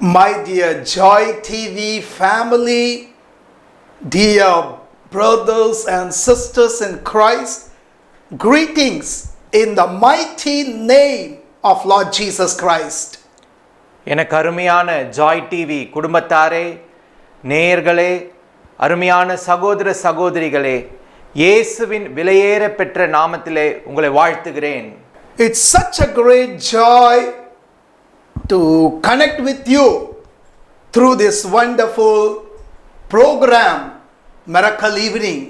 My dear Joy TV family, dear brothers and sisters in Christ, greetings in the mighty name of Lord Jesus Christ. எனக்கு அருமையான Joy TV குடும்பத்தாரே, நேயர்களே, அருமையான சகோதர சகோதரிகளே, இயேசுவின் விலையேற பெற்ற நாமத்திலே உங்களை வாழ்த்துகிறேன். It's such a great joy to connect with you through this wonderful program, Miracle Evening.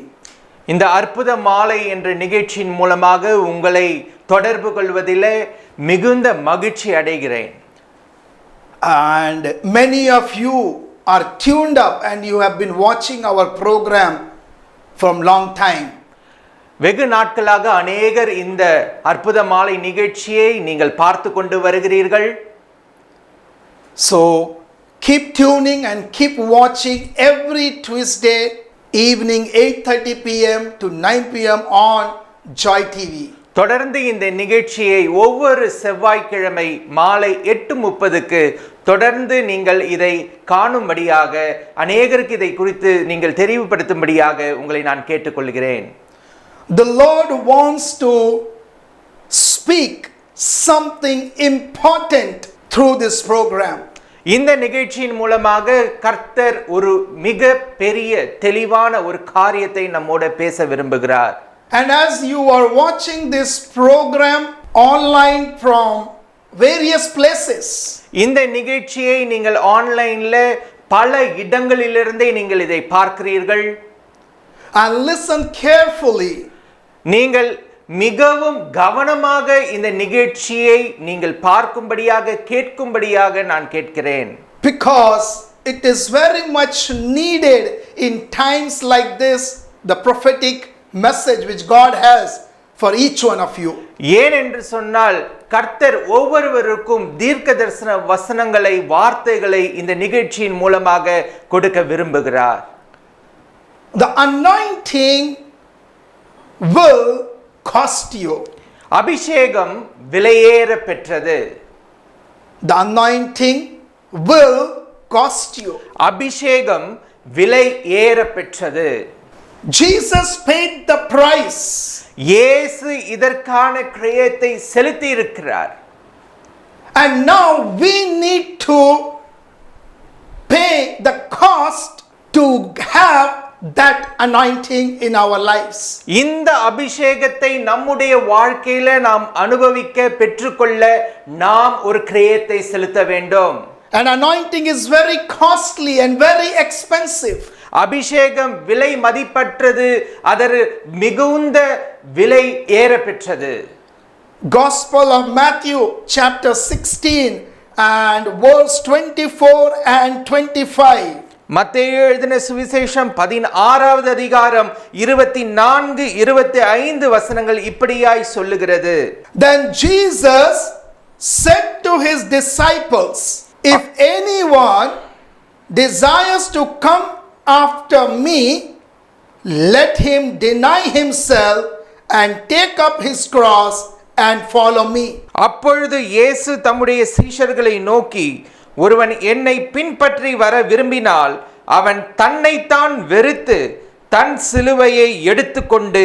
இந்த அற்புத மாலை என்ற நிகழ்ச்சியின் மூலமாக உங்களை தொடர்பு கொள்வதிலே மிகுந்த மகிழ்ச்சி அடைகிறேன். And many of you are tuned up and you have been watching our program from long time. வெகு நாட்களாக அநேகர் இந்த அற்புத மாலை நிகழ்ச்சியை நீங்கள் பார்த்து கொண்டு வருகிறீர்கள். So keep tuning and keep watching every Tuesday evening 8:30 p.m. to 9 p.m. on Joy TV. தொடர்ந்து இந்த நிகழ்ச்சியை ஒவ்வொரு செவ்வாய்க்கிழமை மாலை 8:30க்கு தொடர்ந்து நீங்கள் இதை காணும்படியாக, அநேகருக்கு இதை குறித்து நீங்கள் தெரிவுபடுத்தும்படியாக உங்களை நான் கேட்டுக்கொள்கிறேன். The Lord wants to speak something important through this program. இந்த நிகழ்ச்சியின் மூலமாக கர்த்தர் ஒரு மிக பெரிய தெளிவான ஒரு காரியத்தை நம்மோட பேச விரும்புகிறார். And as you are watching this program online from various places, இந்த நிகழ்ச்சியை நீங்கள் ஆன்லைன்ல பல இடங்களிலிருந்தே நீங்கள் இதை பார்க்கிறீர்கள். and listen carefully, நீங்கள் மிகவும் கவனமாக இந்த நிகழ்ச்சியை நீங்கள் பார்க்கும்படியாக, கேட்கும்படியாக நான் கேட்கிறேன். because it is very much needed in times like this, the prophetic message which God has for each one of you. ஏன் என்று சொன்னால் கர்த்தர் ஒவ்வொருவருக்கும் தீர்க்க தரிசன வசனங்களை, வார்த்தைகளை இந்த நிகழ்ச்சியின் மூலமாக கொடுக்க விரும்புகிறார். The anointing will cost you. அபிஷேகம் விலையேற பெற்றது. The anointing will cost you. அபிஷேகம் விலை ஏற பெற்றது. Jesus paid the price. இயேசு இதற்கான கிரயத்தை செலுத்தி இருக்கிறார். And now we need to pay the cost to have that anointing in our lives. இந்த அபிஷேகத்தை நம்முடைய வாழ்க்கையில நாம் அனுபவிக்க, பெற்றுக்கொள்ள நாம் ஒரு கிரயத்தை செலுத்த வேண்டும். An anointing is very costly and very expensive. அபிஷேகம் விலை மதிப்பற்றது, அதற்கு மிகுந்த விலை ஏற பெற்றது. Gospel of Matthew chapter 16 and verse 24 and 25. மத்தேயு எழுதின சுவிசேஷம் 16வது அதிகாரம் 24, 25 வசனங்கள் இப்படியாய் சொல்லுகிறது. Then Jesus said to his disciples, if anyone desires to come after me, let him deny himself and take up his cross and follow me. அப்பொழுது இயேசு தம்முடைய சீஷர்களை நோக்கி, ஒருவன் என்னை பின்பற்றி வர விரும்பினால் அவன் தன்னைத்தான் வெறுத்து தன் சிலுவையை எடுத்துக்கொண்டு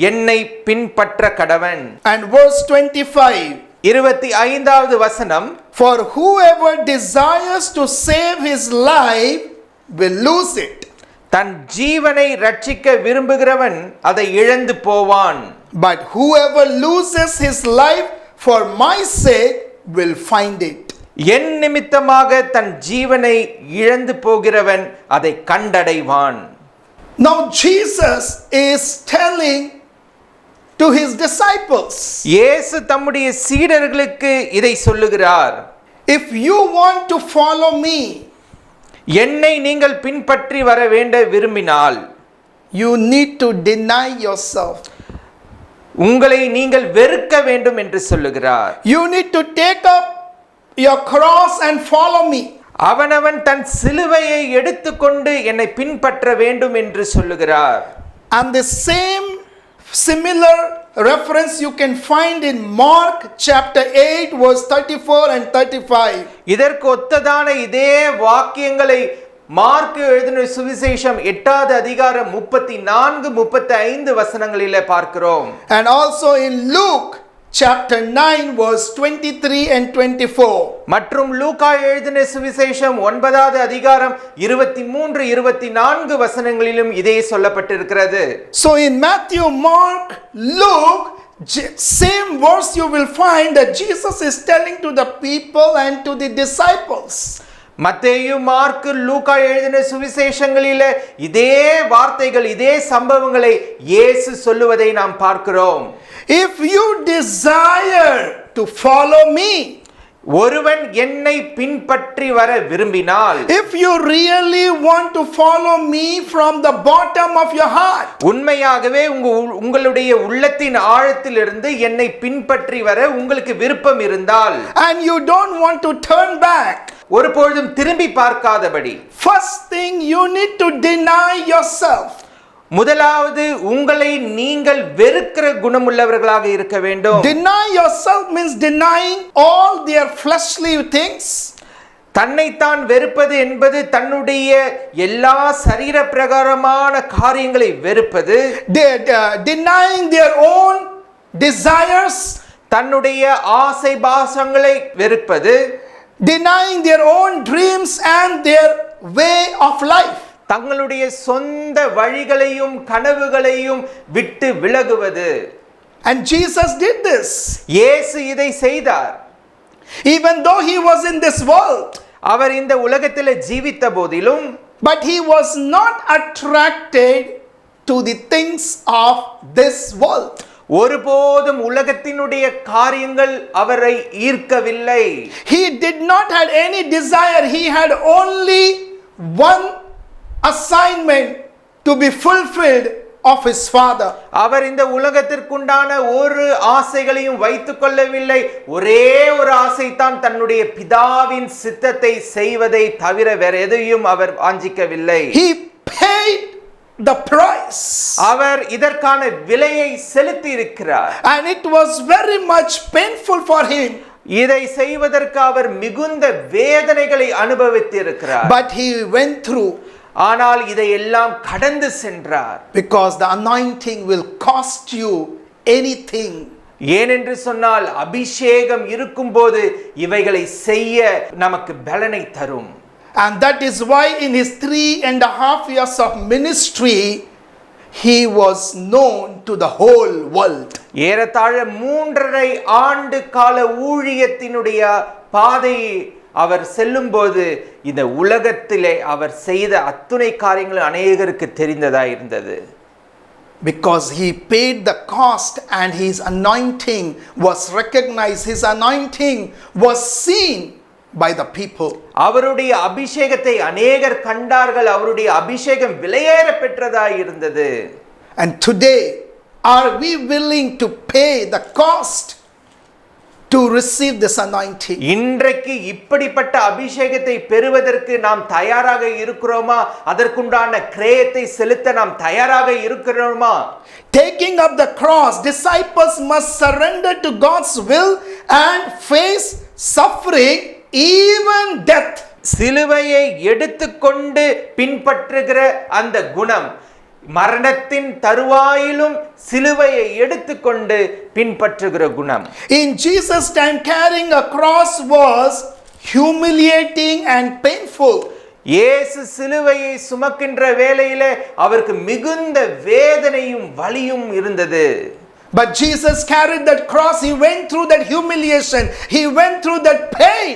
என்னை பின்பற்ற கடவன். And verse 25. 25வது வசனம், For whoever desires to save his life will lose it. தன் ஜீவனை ரட்சிக்க விரும்புகிறவன் அதை இழந்து போவான். But whoever loses his life for my sake will find it. என் நிமித்தமாக தன் ஜீவனை இழந்து போகிறவன் அதை கண்டடைவான். Now Jesus is telling to his disciples, இயேசு தம்முடைய சீடர்களுக்கு இதை சொல்லுகிறார். if you want to follow me, என்னை நீங்கள் பின்பற்றி வர வேண்ட விரும்பினால் you need to deny yourself. உங்களை நீங்கள் வெறுக்க வேண்டும் என்று சொல்லுகிறார். You need to take up your cross and follow me. அவனவன் தன் சிலுவையை எடுத்துக்கொண்டு என்னை பின்பற்ற வேண்டும் என்று சொல்லுகிறார். And the same Similar reference you can find in Mark chapter 8 verse 34 and 35. இதற்கு ஒத்ததான இதே வாக்கியங்களை மார்க் எழுதின சுவிசேஷம் 8வது அதிகாரம் 34 35 வசனங்களிலே பார்க்கிறோம். And also in Luke chapter 9 verse 23 and 24. மற்றும் லூக்கா எழுதின சுவிசேஷம் 9வது அதிகாரம் 23 24 வசனங்களிலும் இதே சொல்லப்பட்டிருக்கிறது. So in Matthew, Mark, Luke, same verse you will find that Jesus is telling to the people and to the disciples. மத்தேயு மார்க் லூக்கா எழுதின சுவிசேஷங்களிலே இதே வார்த்தைகள் இதே சம்பவங்களை இயேசு சொல்லுவதை நாம் பார்க்கிறோம். If you desire to follow me, ஒருவன் என்னை பின்பற்றி வர விரும்பினால், if you really want to follow me from the bottom of your heart, உண்மையாகவே உங்களுடைய உள்ளத்தின் ஆழத்திலிருந்து என்னை பின்பற்றி வர உங்களுக்கு விருப்பம் இருந்தால், and you don't want to turn back, ஒருபொழுதும் திரும்பி பார்க்காதபடி, first thing you need to deny yourself. முதலாவது உங்களை நீங்கள் வெறுக்கிற குணமுள்ளவர்களாக இருக்க வேண்டும். Deny yourself means denying all their fleshly things. தன்னைத்தான் வெறுப்பது என்பது தன்னுடைய எல்லா சரீர பிரகாரமான காரியங்களை வெறுப்பது. Denying their own desires, தன்னுடைய ஆசை பாசங்களை வெறுப்பது. Denying their own dreams and their way of life. தங்களுடைய சொந்த வழிகளையும் கனவுகளையும் விட்டு விலகுவது. And Jesus did this. இயேசு இதை செய்தார். Even though he was in this world, அவர் இந்த உலகத்தில் ஜீவித்த போதிலும், but he was not attracted to the things of this world. ஒருபோதும் உலகத்தினுடைய காரியங்கள் அவரை ஈர்க்கவில்லை. He did not have any desire. He had only one assignment to be fulfilled of his father. அவர் இந்த உலகத்திற்குண்டான ஒரு ஆசைகளையும் வைத்துக் கொள்ளவில்லை. ஒரே ஒரு ஆசை தான் தன்னுடைய பிதாவின் சித்தத்தை செய்வதை தவிர வேற எதையும் அவர் வாஞ்சிக்கவில்லை. He paid the price. அவர் இதற்கான விலையை செலுத்தி இருக்கிறார். And it was very much painful for him. இதை செய்வதற்கு அவர் மிகுந்த வேதனைகளை அனுபவித்திருக்கிறார். But he went through. ஆனால் இதை எல்லாம் கடந்து சென்றார். Because the anointing will cost you anything. ஏனென்று சொன்னால் அபிஷேகம் இருக்கும்போது இவைகளை செய்ய நமக்கு பலனை தரும். And that is why in his 3.5 years of ministry, he was known to the whole world. ஏறத்தாழ 3.5 ஆண்டு கால ஊழியத்தினுடைய பாதையை அவர் செல்லும்போது இந்த உலகத்திலே அவர் செய்த அத்துணை காரியங்கள் அநேகருக்கு தெரிந்ததா இருந்தது. Because he paid the cost and his anointing was recognized, his anointing was seen by the people. அவருடைய அபிஷேகத்தை அநேகர் கண்டார்கள். அவருடைய அபிஷேகம் விலையேற பெற்றதா இருந்தது. And today, are we willing to pay the cost to receive this anointing? இன்றைக்கு இப்படிப்பட்ட அபிஷேகத்தை பெறுவதற்கு நாம் தயாராக இருக்கிறோமா? அதற்குண்டான கிரயத்தை செலுத்த நாம் தயாராக இருக்கிறோமா? Taking up the cross, disciples must surrender to God's will and face suffering, even death. சிலுவையை எடுத்துக்கொண்டு பின்பற்றுகிற அந்த குணம், மரணத்தின் தருவாயிலும் சிலுவையை எடுத்துக்கொண்டு பின்பற்றுகிற குணம். In Jesus' time, carrying a cross was humiliating and painful. இயேசு சிலுவையை சுமக்கின்ற வேளையிலே அவருக்கு மிகுந்த வேதனையும் வலியும் இருந்தது. But Jesus carried that cross. He went through that humiliation. He went through that pain.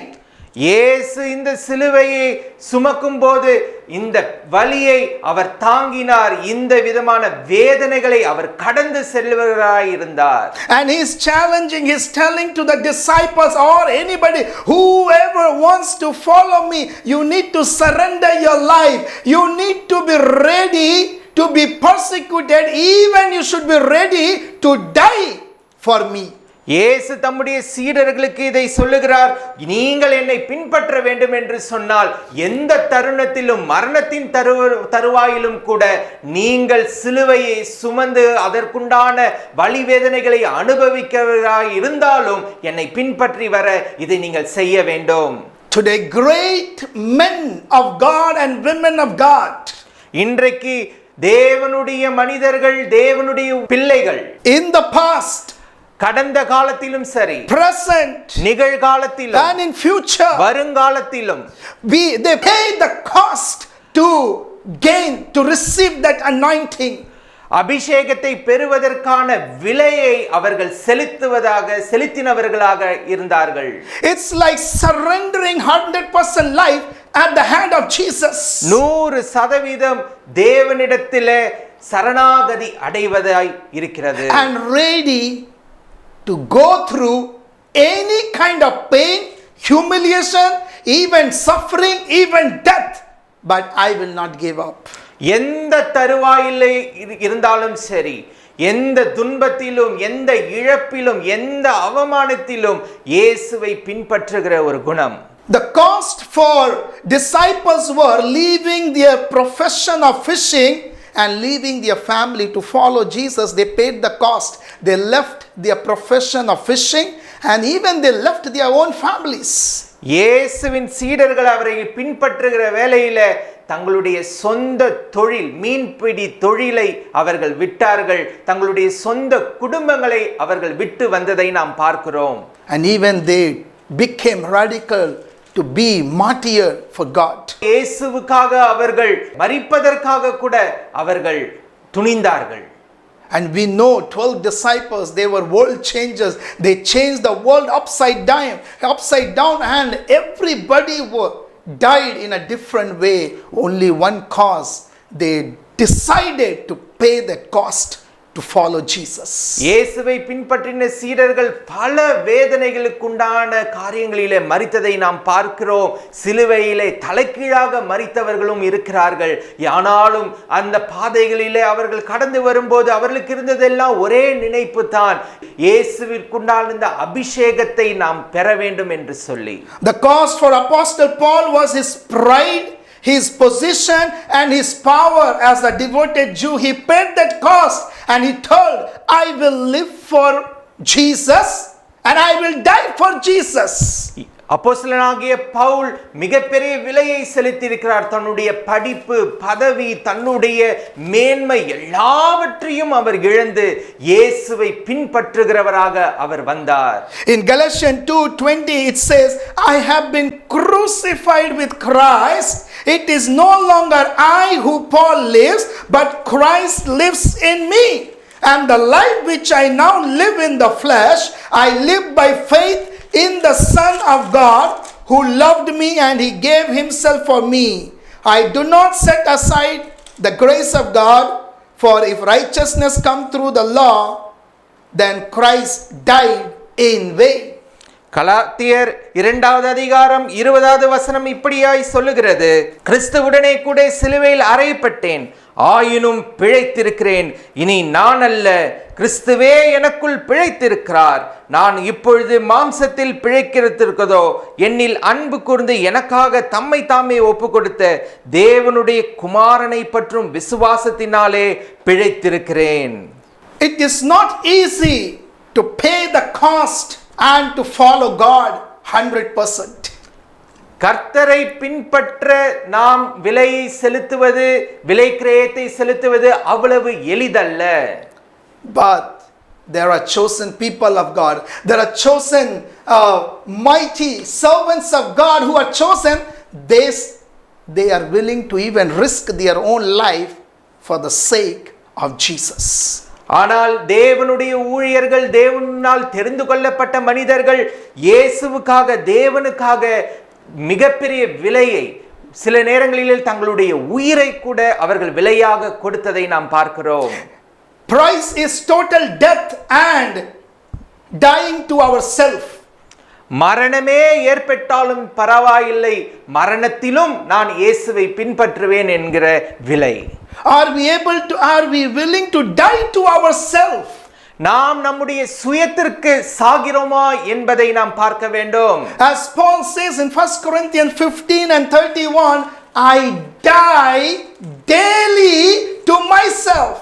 இயேசு இந்த சிலுவையை சுமக்கும் போது இந்த வலியை அவர் தாங்கினார். இந்த விதமான வேதனைகளை அவர் கடந்து செல்வராய் இருந்தார். And he is challenging, he is telling to the disciples or anybody, whoever wants to follow me, you need to surrender your life. You need to be ready to be persecuted. Even you should be ready to die for me. இயேசு தம்முடைய சீடர்களுக்கு இதை சொல்லுகிறார். நீங்கள் என்னை பின்பற்ற வேண்டும் என்று சொன்னால் எந்த தருணத்திலும் மரணத்தின் தருவாயிலும் கூட நீங்கள் சிலுவையை சுமந்து அதற்குண்டான வலி வேதனைகளை அனுபவிக்கிறவராய் இருந்தாலும் என்னை பின்பற்றி வர இதை நீங்கள் செய்ய வேண்டும். Today great men of God and women of God, இன்றைக்கு தேவனுடைய மனிதர்கள், தேவனுடைய பிள்ளைகள், in the past, கடந்த காலத்திலும் சரி, present, நிகழ்காலத்திலும் and in future, வருங்காலத்திலும் they pay the cost to gain, to receive that anointing. அபிஷேகத்தை பெறுவதற்கான விலையை அவர்கள் செலுத்தினவர்களாக இருந்தார்கள். It's like surrendering 100% life at the hand of Jesus. 100% தேவனிடத்திலே சரணாகதி அடைவதாய் இருக்கிறது. And ready to go through any kind of pain, humiliation, even suffering, even death, but I will not give up. எந்த தருவாயிலே இருந்தாலும் சரி, எந்த துன்பத்திலும், எந்த இழப்பிலும், எந்த அவமானத்திலும் இயேசுவை பின்பற்றுகிற ஒரு குணம். The cost for disciples were leaving their profession of fishing and leaving their family to follow Jesus. They paid the cost. They left their profession of fishing and even they left their own families. இயேசுவின் சீடர்கள் அவரை பின்பற்றுகிற வேளையில தங்களுடைய சொந்த தொழில், மீன்பிடி தொழிலை அவர்கள் விட்டார்கள். தங்களுடைய சொந்த குடும்பங்களை அவர்கள் விட்டு வந்ததை நாம் பார்க்கிறோம். And even they became radical to be martyr for God. இயேசுவுக்காக அவர்கள் மரிப்பதற்காக கூட அவர்கள் துணிந்தார்கள். And we know 12 disciples, they were world changers. They changed the world upside down, and everybody died in a different way. Only one cause. They decided to pay the cost to follow Jesus. இயேசுவை பின்பற்றின சீடர்கள் பல வேதனைகளுக்குண்டான காரியங்களிலே மரித்ததை நாம் பார்க்கிறோம். சிலுவையிலே தலைகீழாக மரித்தவர்களும் இருக்கிறார்கள். ஆனாலும் அந்த பாதைகளிலே அவர்கள் கடந்து வரும்போது அவர்களுக்கு இருந்ததெல்லாம் ஒரே நினைப்பு தான், இயேசுவிற்குண்டான இந்த அபிஷேகத்தை நாம் பெற வேண்டும் என்று சொல்லி. The cost for Apostle Paul was his pride, his position and his power as a devoted Jew. He paid that cost and he told, I will live for Jesus and I will die for Jesus. அப்போஸ்தலனாகிய பவுல் மிகப்பெரிய விலையை செலுத்தியிருக்கிறார். தன்னுடைய படிப்பு, பதவி, தன்னுடைய மேன்மை எல்லாவற்றையும் அவர் இழந்து இயேசுவை பின்பற்றுகிறவராக அவர் வந்தார். In Galatians 2:20 it says, I have been crucified with Christ. It is no longer I who Paul lives, but Christ lives in me. And the life which I now live in the flesh, I live by faith in the Son of God who loved me and he gave himself for me. I do not set aside the grace of God, for if righteousness come through the law, then Christ died in vain. கலாத்தியர் 2வது அதிகாரம் 20வது வசனம் இப்படியாய் சொல்லுகிறது, கிறிஸ்துவுடனே கூட சிலுவையில் அறையப்பட்டேன், ஆயினும் பிழைத்திருக்கிறேன். இனி நான் அல்ல, கிறிஸ்துவே எனக்குள் பிழைத்திருக்கிறார். நான் இப்பொழுது மாம்சத்தில் பிழைக்கிறதோ என்னில் அன்பு கூர்ந்து எனக்காக தம்மை தாமே ஒப்பு கொடுத்த தேவனுடைய குமாரனை பற்றும் விசுவாசத்தினாலே பிழைத்திருக்கிறேன். It is not easy to pay the cost and to follow God 100%. கர்த்தரை பின்பற்ற நாம் விலையை செலுத்துவது, விலை கிரயத்தை செலுத்துவது அவ்வளவு எளிதல்ல. But there are chosen people of God. There are chosen mighty servants of God who are chosen. They are willing to even risk their own life for the sake of Jesus. ஆனால் தேவனுடைய ஊழியர்கள், தேவனால் தெரிந்து கொள்ளப்பட்ட மனிதர்கள் இயேசுவுக்காக, தேவனுக்காக மிகப்பெரிய விலையை, சில நேரங்களில் தங்களுடைய உயிரை கூட அவர்கள் விலையாக கொடுத்ததை நாம் பார்க்கிறோம். Price is total death and dying to ourself. மரணமே ஏற்பட்டாலும் பரவாயில்லை, மரணத்திலும் நான் இயேசுவை பின்பற்றுவேன் என்கிற விலை. Are we willing to die to ourselves? நாம் நம்முடைய சுயத்திற்கு சாகிறோமா என்பதை நாம் பார்க்க வேண்டும். As Paul says in 1 Corinthians 15 and 31, I die daily to myself.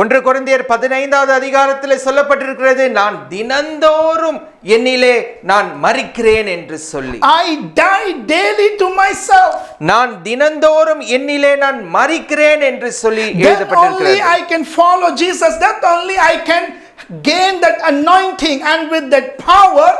1 கொரிந்தியர் 15வது அதிகாரத்தில் சொல்லப்பட்டிருக்கிறது, நான் தினந்தோறும் என்னிலே நான் மரிக்கிறேன் என்று சொல்லி. I die daily to myself. நான் தினந்தோறும் என்னிலே நான் மரிக்கிறேன் என்று சொல்லி Then only எழுதப்பட்டிருக்கிறது. I can follow Jesus. That only I can gain that anointing, and with that power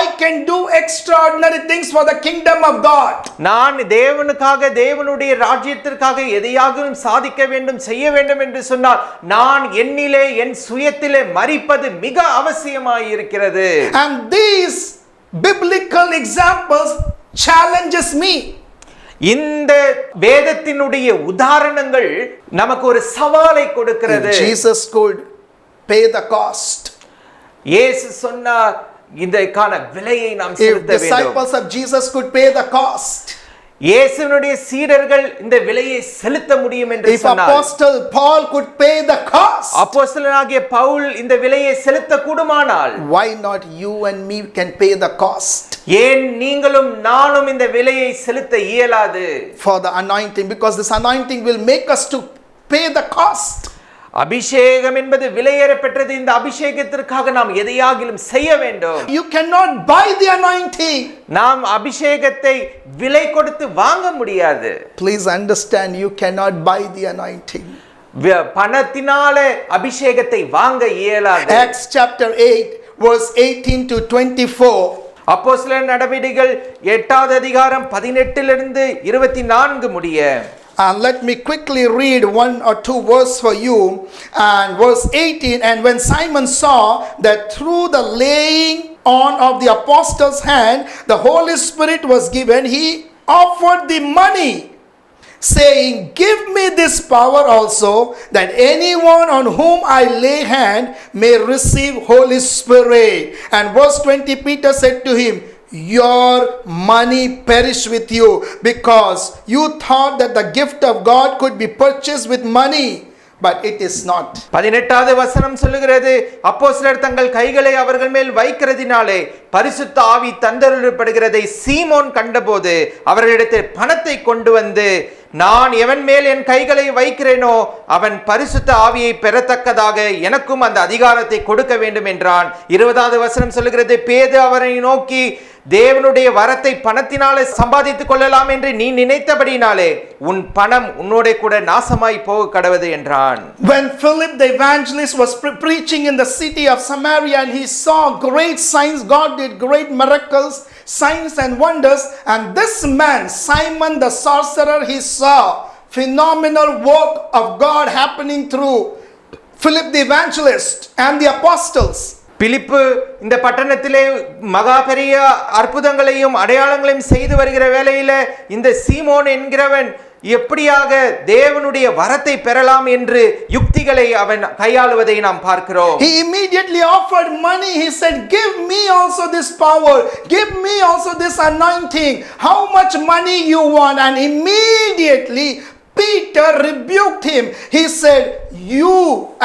I can do extraordinary things for the kingdom of God. நான் தேவனுக்காக, தேவனுடைய ராஜ்யத்திற்காக எதையாகவும் சாதிக்க வேண்டும், செய்ய வேண்டும் என்று சொன்னால் நான் என்னிலே, என் சுயத்திலே மரிப்பது மிக அவசியமாய் இருக்கிறது. And these biblical examples challenges me. இந்த வேதத்தினுடைய உதாரணங்கள் நமக்கு ஒரு சவாலை கொடுக்கிறது. If Jesus could pay the cost, இயேசு சொன்னார், இதற்கான விலையை நாம் if செலுத்த வேண்டும். disciples of Jesus could pay the cost, இயேசுவினுடைய சீடர்கள் இந்த விலையை செலுத்த முடியும் என்று if சொன்னார். apostle Paul could pay the cost, அப்போஸ்தலனாகிய பவுல் இந்த விலையை செலுத்த கூடுமானால் why not you and me can pay the cost ஏன் நீங்களும் நானும் இந்த விலையை செலுத்த இயலாது? for the anointing? Because this anointing will make us to pay the cost. அபிஷேகம் என்பது விலையேற பெற்றது. இந்த அபிஷேகத்திற்காக நாம் எதையாகிலும் செய்ய வேண்டும். You cannot buy the anointing. நாம் அபிஷேகத்தை விலை கொடுத்து வாங்க முடியாது. Please understand, you cannot buy the anointing. பணத்தினாலே அபிஷேகத்தை வாங்க இயலாது. Acts chapter 8 verse 18 to 24. அப்போஸ்தலர் நடவடிக்கைகள் 8வது அதிகாரம் 18 24 முடிய. And let me quickly read one or two verses for you. And verse 18, and when Simon saw that through the laying on of the apostles' hand the Holy Spirit was given, he offered the money, saying, give me this power also, that anyone on whom I lay hand may receive Holy Spirit. And verse 20, Peter said to him, your money perish with you, because you thought that the gift of God could be purchased with money, but it is not. 18வது வசனம் சொல்லுகிறது, அப்போஸ்தலர் தங்கள் கைகளை அவர்கள் மேல் வைக்கிறதினாலே பரிசுத்த ஆவி தந்தருளப்படுகிறதை சீமோன் கண்டபோது அவர்களிடத்தில் பணத்தை கொண்டு வந்து, நான் எவன் மேல் என் கைகளை வைக்கிறேனோ அவன் பரிசுத்த ஆவியை பெறத்தக்கதாக எனக்கும் அந்த அதிகாரத்தை கொடுக்க வேண்டும் என்றான். 20வது வசனம் சொல்லுகிறது, பேது அவரை நோக்கி, தேவனுடைய வரத்தை பணத்தினாலே சம்பாதித்துக் கொள்ளலாம் என்று நீ நினைத்தபடினாலே உன் பணம் உன்னோட கூட நாசமாய் போக கடவது என்றான். When Philip the evangelist was preaching in the city of Samaria, and he saw great signs, God did great miracles, signs and wonders, and this man Simon the sorcerer, he saw phenomenal work of God happening through Philip the evangelist and the apostles. பிலிப்பு இந்த பட்டணத்திலே மகா பெரிய அற்புதங்களையும் அடையாளங்களையும் செய்து வருகிற வேளையில இந்த சீமோன் என்கிறவன் எப்படியாக தேவனுடைய வரத்தை பெறலாம் என்று யுக்திகளை அவன் கையாளுவதை நாம் பார்க்கிறோம். He immediately offered money. He said, give me also this power, give me also this anointing. How much money you want? And immediately Peter rebuked him. He said, you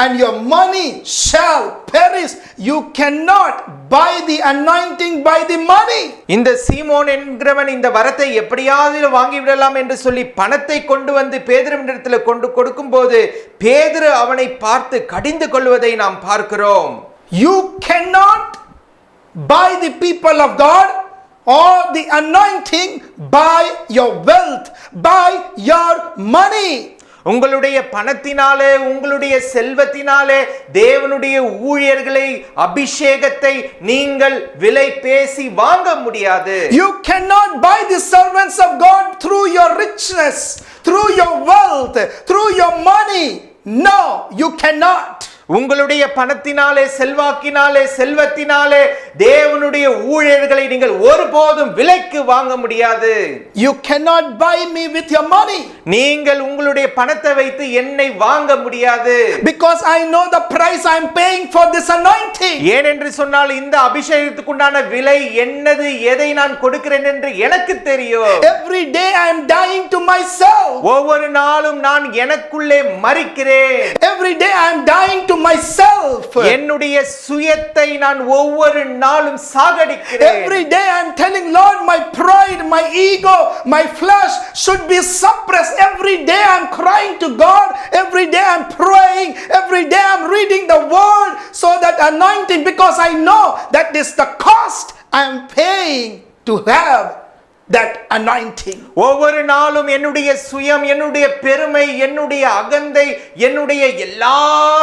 and your money shall perish. You cannot buy the anointing by the money. இந்த சீமோன் என்கிறவன் இந்த வரத்தை எப்படியாவது வாங்கி விடலாம் என்று சொல்லி பணத்தை கொண்டு வந்து பேதுருவினிடத்தில் கொண்டு கொடுக்கும்போது பேதுரு அவனை பார்த்து கடிந்து கொள்வதை நாம் பார்க்கிறோம். You cannot buy the people of God or the anointing by your wealth, by your money. உங்களுடைய பணத்தினாலே, உங்களுடைய செல்வத்தினாலே தேவனுடைய ஊழியர்களை, அபிஷேகத்தை நீங்கள் விலை பேசி வாங்க முடியாது. You cannot buy the servants of God through your richness, through your wealth, through your money. No, you cannot. உங்களுடைய பணத்தினாலே, செல்வாக்கினாலே, செல்வத்தினாலே தேவனுடைய ஊழியர்களை நீங்கள் ஒருபோதும் விலைக்கு வாங்க முடியாது. You cannot buy me with your money. நீங்கள் உங்களுடைய பணத்தை வைத்து என்னை வாங்க முடியாது. Because I know the price I am paying for this anointing. ஏனென்று சொன்னால் இந்த அபிஷேகத்துக்குண்டான விலை என்னது, எதை நான் கொடுக்கிறேன் என்று எனக்கு தெரியும். Every day I am dying to myself. ஒவ்வொரு நாளும் நான் எனக்குள்ளே மரிக்கிறேன். Every day I am dying to myself. என்னுடைய சுயத்தை நான் ஒவ்வொரு நாளும் சாகடிக்கிறேன். Every day I am telling Lord, my pride, my ego, my flesh should be suppressed. Every day I am crying to God. Every day I am praying. Every day I am reading the word, so that anointing, because I know that is the cost I am paying to have that anointing. ஒவ்வொரு நாளும் என்னுடைய சுயம், என்னுடைய பெருமை, என்னுடைய அகந்தை, என்னுடைய எல்லா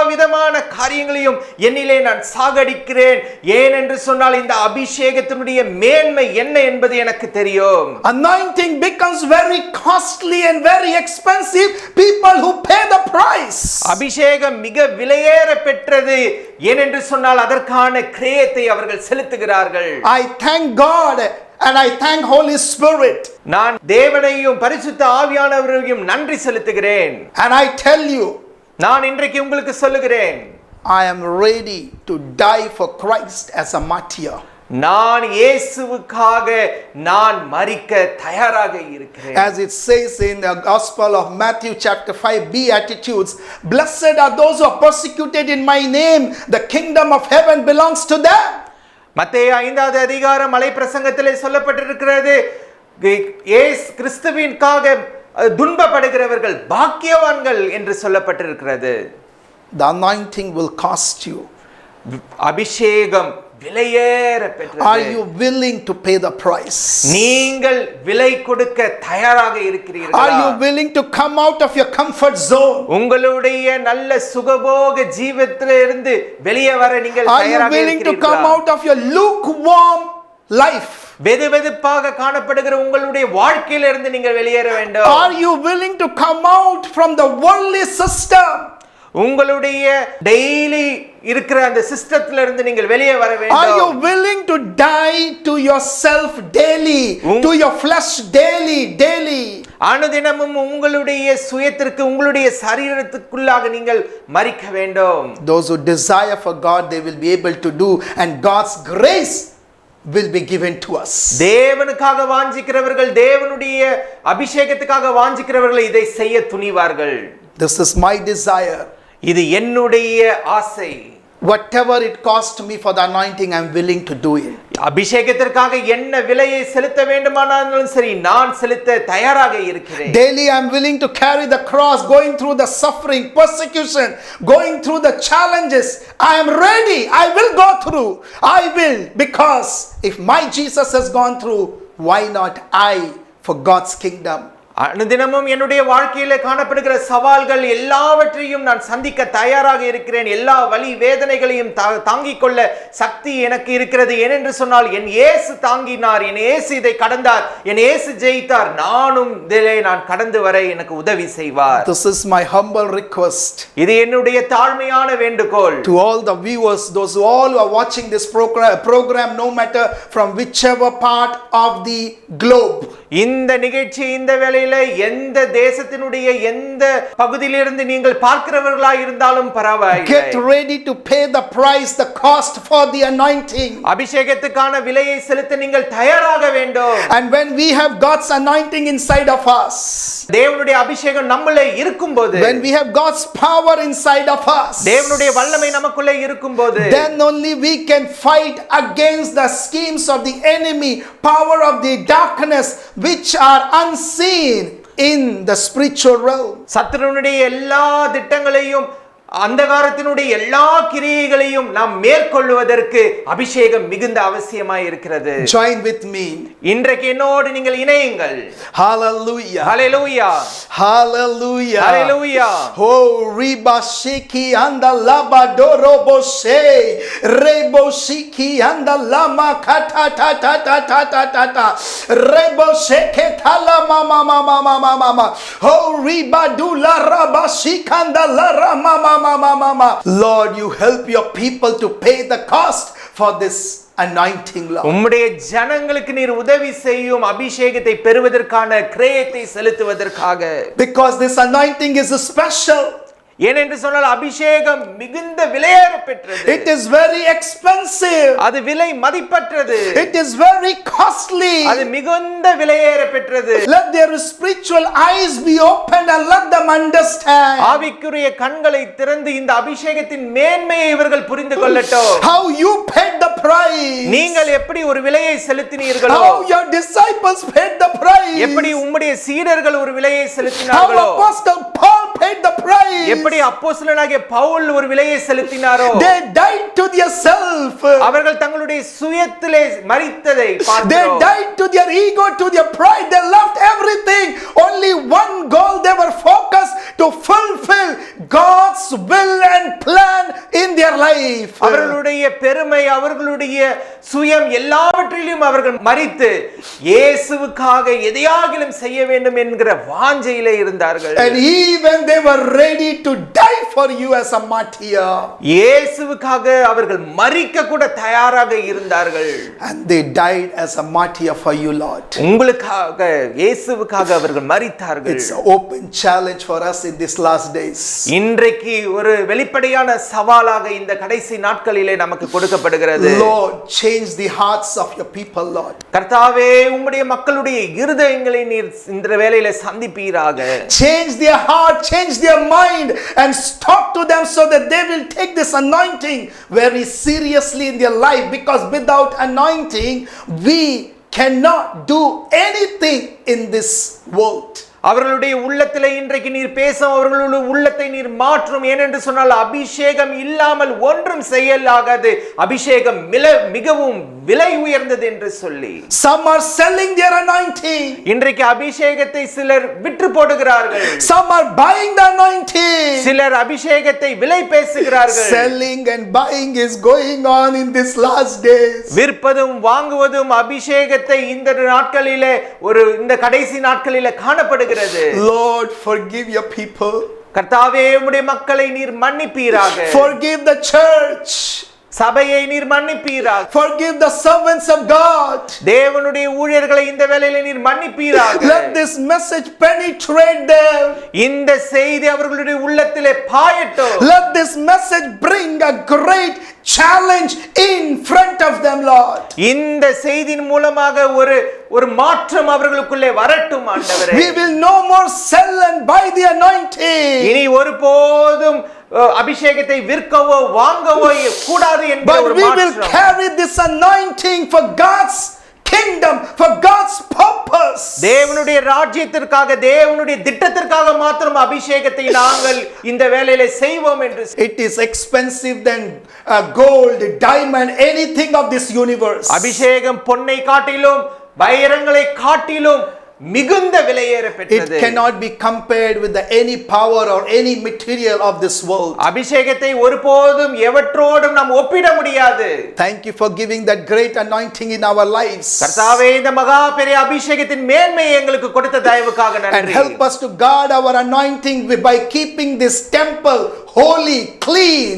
விதமான காரியங்களையும் என்னிலே நான் சாகடிக்கிறேன். ஏனென்று சொன்னால் இந்த அபிஷேகத்தினுடைய மேன்மை என்ன என்பது எனக்கு தெரியும். Anointing becomes very costly and very expensive. People who pay the price. அபிஷேகம் மிக விலையேற பெற்றது. ஏனென்று சொன்னால் அதற்கான கிரயத்தை அவர்கள் செலுத்துகிறார்கள். I thank God and I thank Holy Spirit. நான் தேவனையும் பரிசுத்த ஆவியானவரையும் நன்றி செலுத்துகிறேன். And I tell you, நான் இன்றைக்கு உங்களுக்கு சொல்லுகிறேன், I am ready to die for Christ as a martyr. நான் இயேசுவுக்காக நான் மரிக்க தயாராக இருக்கிறேன். As it says in the Gospel of Matthew chapter 5, Beatitudes, blessed are those who are persecuted in my name, the kingdom of heaven belongs to them. மத்தேயு 5வது அதிகாரம் மலை பிரசங்கத்திலே சொல்லப்பட்டிருக்கிறது, இயேசு கிறிஸ்துவிற்காக துன்பப்படுகிறவர்கள் பாக்கியவான்கள் என்று சொல்லப்பட்டிருக்கிறது. The anointing will cost you. அபிஷேகம் விலையேற பெற்றது. Are you willing to pay the price? நீங்கள் விலை கொடுக்க தயாராக இருக்கிறீர்களா? Are you willing to come out of your comfort zone? உங்களுடைய நல்ல சுகபோக ஜீவிதத்திலிருந்து வெளியே வர நீங்கள் Are you தயாராக willing to இருக்கிறீர்களா? come out of your lukewarm life? வெதுவெதுப்பாக காணப்படுகிற உங்களுடைய வாழ்க்கையிலிருந்து நீங்கள் வெளியேற வேண்டும். Are you willing to come out from the worldly system? உங்களுடைய டெய்லி இருக்கிற அந்த சிஸ்டத்துல இருந்து நீங்கள் வெளியே வர வேண்டும். Are you willing to die to yourself daily, to your flesh daily? அனுதினமும் உங்களுடைய சுயத்திற்கு, உங்களுடைய சரீரத்துக்குள்ளாக நீங்கள் மரிக்க வேண்டும். Those who desire for God, they will be able to do, and God's grace will be given to us. தேவனுக்காக வாஞ்சிக்கிறவர்கள், தேவனுடைய அபிஷேகத்துக்காக வாஞ்சிக்கிறவர்கள் இதை செய்ய துணிவார்கள். This is my desire. இது என்னுடைய ஆசை. Whatever it costs me for the anointing, I am willing to do it. அபிஷேகத்திற்காக என்ன விலையை செலுத்த வேண்டுமானாலும் சரி, நான் செலுத்த தயாராக இருக்கிறேன். Daily I am willing to carry the cross, going through the suffering, persecution, going through the challenges. I am ready. I will go through. I will, because if my Jesus has gone through, why not I for God's kingdom? அனுதினமும் என்னுடைய வாழ்க்கையில காணப்படுகிற சவால்கள் எல்லாவற்றையும் நான் சந்திக்க தயாராக இருக்கிறேன். எல்லா வலி வேதனைகளையும் தாங்கிக் கொள்ள சக்தி எனக்கு இருக்கிறது. ஏனென்று சொன்னால் என் இயேசு தாங்கினார், என் இயேசு இதை கடந்தார், என் இயேசு ஜெயித்தார். நானும் இதிலே நான் கடந்து வர எனக்கு உதவி செய்வார். This is my humble request. இது என்னுடைய தாழ்மையான வேண்டுகோள். To all the viewers, those who all are watching this program, no matter from whichever part of the globe. இந்த நிகழ்ச்சி, இந்த வேளையில எந்த தேசத்தினுடைய எந்த பகுதியிலிருந்து நீங்கள் பார்க்கிறவர்களாய் இருந்தாலும் பரவாயில்லை. Get ready to pay the price, the cost for the anointing. அபிஷேகத்துக்கான விலையை செலுத்த நீங்கள் தயாராக வேண்டும். And when we have God's anointing inside of us, தேவனுடைய அபிஷேகம் நம்மளே இருக்கும்போது, when we have God's power inside of us, தேவனுடைய வல்லமை நமக்குள்ளே இருக்கும்போது, then only we can fight against the schemes of the enemy, power of the darkness which are unseen in the spiritual realm. சத்துருவினுடைய எல்லா திட்டங்களையும், அந்தகாரத்தினுடைய எல்லா கிரியைகளையும் நாம் மேற்கொள்வதற்கு அபிஷேகம் மிகுந்த அவசியமாய் இருக்கிறது. Join with me. இன்றைக்கு என்னோடு நீங்கள் இணையுங்கள். Hallelujah. Hallelujah. Hallelujah. Hallelujah. Oh riba shiki anda laba dorobo she rebo shiki anda lama kata ta ta ta ta ta ta ta rebo sheke thala mama mama mama mama oh riba dula raba shikanda la rama mama. Lord, you help your people to pay the cost for this anointing, Lord. உம்முடைய ஜனங்களுக்கு நீர் உதவி செய்யும் அபிஷேகத்தை பெறுவதற்கான கிரயத்தை செலுத்துவதற்காக. Because this anointing is special. ஏனென்று சொன்னால் அபிஷேகம் மிகுந்த விலையேற பெற்றது. It is very expensive. அது விலை மதிப்பற்றது. It is very costly. அது மிகுந்த விலையேற பெற்றது. Let their spiritual eyes be opened and let them understand. ஆவிக்குரிய கண்களை திறந்து இந்த அபிஷேகத்தின் மேன்மையை இவர்கள் புரிந்து கொள்ளட்டும். How you paid the price. நீங்கள் எப்படி ஒரு விலையை செலுத்தினீர்களோ, How your disciples paid the price. எப்படி உம்முடைய சீடர்கள் ஒரு விலையை How செலுத்தினார்களோ, Apostle Paul paid the price. எப்படி அப்போஸ்தலனாகிய பவுல் ஒரு விலையை செலுத்தினாரோ, They died to their self. அவர்கள் தங்களுடைய சுயத்திலே மரித்ததை They பார்க்கிறோம். died to their ego, to their pride. They left everything. Only one goal they were focused to fulfill God's will and plan in their life. அவர்களுடைய பெருமை, அவர்களுடைய சுயம் எல்லாவற்றிலும் அவர்கள் மரித்து இயேசுவுக்காக எதையாகிலும் செய்ய வேண்டும் என்கிற வாஞ்சையிலே இருந்தார்கள். And even they were ready to die for you as a martyr. இயேசுவுக்காக அவர்கள் மரிக்க கூட தயாராக இருந்தார்கள். And they died as a martyr for you, Lord. உங்களுக்காக, இயேசுவுக்காக அவர்கள் மரித்தார்கள். It's an open challenge for us in these last days. இன்றைக்கு ஒரு வெளிப்படையான சவாலாக இந்த கடைசி நாட்களிலே நமக்கு கொடுக்கப்படுகிறது. Lord, change the hearts of your people, Lord. கர்த்தாவே, உம்முடைய மக்களுடைய இருதயங்களை நீர் இந்த வேளையிலே சந்திப்பீராக. Change their heart, change their mind, and talk to them so that they will take this anointing very seriously in their life, because without anointing we cannot do anything in this world. அவர்களுடைய உள்ளத்திலே இன்றைக்கு நீர் பேசும், அவர்களுடைய உள்ளத்தை நீர் மாற்றும். ஏனென்று சொன்னால் அபிஷேகம் இல்லாமல் ஒன்றும் செய்யலாகாது. அபிஷேகம் மிகவும் விலை உயர்ந்தது என்று சொல்லி Some are selling their anointing. இன்றைக்கு அபிஷேகத்தை சிலர் விற்று போடுகிறார்கள். Some are buying the anointing. சிலர் அபிஷேகத்தை விலை பேசுகிறார்கள். Selling and buying is going on in these last days. விற்பதும் வாங்குவதும் அபிஷேகத்தை இந்த நாட்களிலே, இந்த கடைசி நாட்களிலே காணப்படுகிறது. Lord, forgive your people. கர்த்தாவே, உம்முடைய மக்களை நீர் மன்னிப்பீராக. Forgive the church. சபையை நீர் மன்னிப்பீராக. Forgive the servants of God. தேவனுடைய ஊழியர்களை இந்த வேளையிலே நீர் மன்னிப்பீராக. Let this message penetrate them. இந்த செய்தி அவர்களுடைய உள்ளத்திலே பாயட்டும். Let this message bring a great challenge in front of them, Lord. இந்த செய்தியின் மூலமாக ஒரு மாற்றம் அவர்களுக்குள்ளே வரட்டும் ஆண்டவரே. We will no more sell and buy the anointing. இனி ஒருபோதும் அபிஷேகத்தை விற்கவோ வாங்கவோ கூடாது என்ற But ஒரு we will மாற்றம். carry this anointing for God's kingdom, for God's purpose. தேவனுடைய ராஜ்யத்திற்காக, தேவனுடைய திட்டத்திற்காக மாத்திரம் அபிஷேகத்தை நாங்கள் இந்த வேளையிலே செய்வோம் என்று. It is expensive than gold, diamond, anything of this universe. அபிஷேகம் பொன்னை காட்டிலும் வைரங்களை காட்டிலும் மிகுந்த விலையேற பெற்றது. It cannot be compared with any power or any material of this world. அபிஷேகத்தை ஒருபோதும் எவற்றோடும் நாம் ஒப்பிட முடியாது. Thank you for giving that great anointing in our lives. கர்த்தாவே, இந்த மகா பெரிய அபிஷேகத்தின் மேன்மையை எங்களுக்கு கொடுத்த தயவுக்காக And நன்றி. help us to guard our anointing by keeping this temple holy, clean,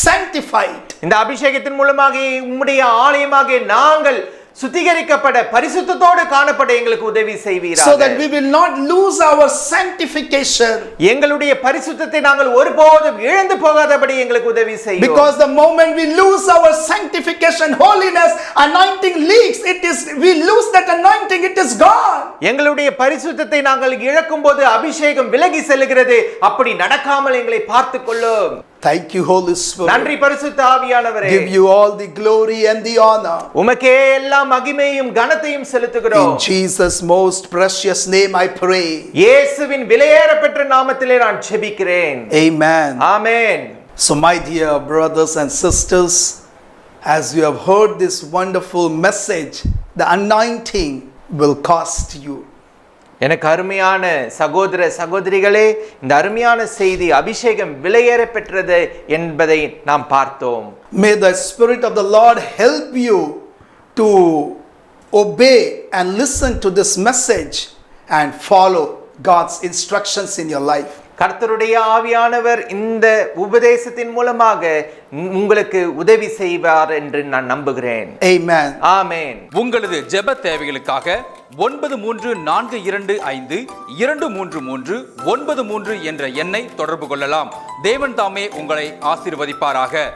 sanctified. இந்த அபிஷேகத்தின் மூலமாக உம்முடைய ஆலயமாக நாங்கள் சுத்திகரிக்கப்பட பரிசுத்தத்தோடு காணப்பட எங்களுக்கு உதவி செய்வீராக. So that we will not lose our sanctification. எங்களுடைய பரிசுத்தத்தை நாங்கள் ஒருபோதும் இழந்து போகாதபடி எங்களுக்கு உதவி செய்யும். Because the moment we lose our sanctification, holiness, anointing leaks. We lose that anointing, it is gone. எங்களுடைய பரிசுத்தத்தை நாங்கள் இழக்கும்போது அபிஷேகம் விலகி செல்கிறது. அப்படி நடக்காமல் எங்களை பார்த்துக் கொள்ளும். Thank you, Holy Spirit. நன்றி பரிசுத்த ஆவியானவரே. Give you all the glory and the honor. உமக்கே எல்லா மகிமையும் கனத்தையும் செலுத்துகிறோம். In Jesus' most precious name I pray. இயேசுவின் விலையேறப்பெற்ற நாமத்திலே நான் ஜெபிக்கிறேன். Amen. Amen. So my dear brothers and sisters, as you have heard this wonderful message, the anointing will cost you. எனக்கு அருமையான சகோதர சகோதரிகளே, இந்த அருமையான செய்தி அபிஷேகம் விலையேற பெற்றது என்பதை நாம் பார்த்தோம். May the Spirit of the Lord help you to obey and listen to this message and follow God's instructions in your life. கர்த்தருடைய ஆவியானவர் இந்த உபதேசத்தின் மூலமாக உங்களுக்கு உதவி செய்வார் என்று நான் நம்புகிறேன். Amen. ஆமென். உங்களது ஜெப தேவைகளுக்காக 9345233393 என்ற எண்ணை தொடர்பு கொள்ளலாம். தேவன் தாமே உங்களை ஆசீர்வதிப்பாராக.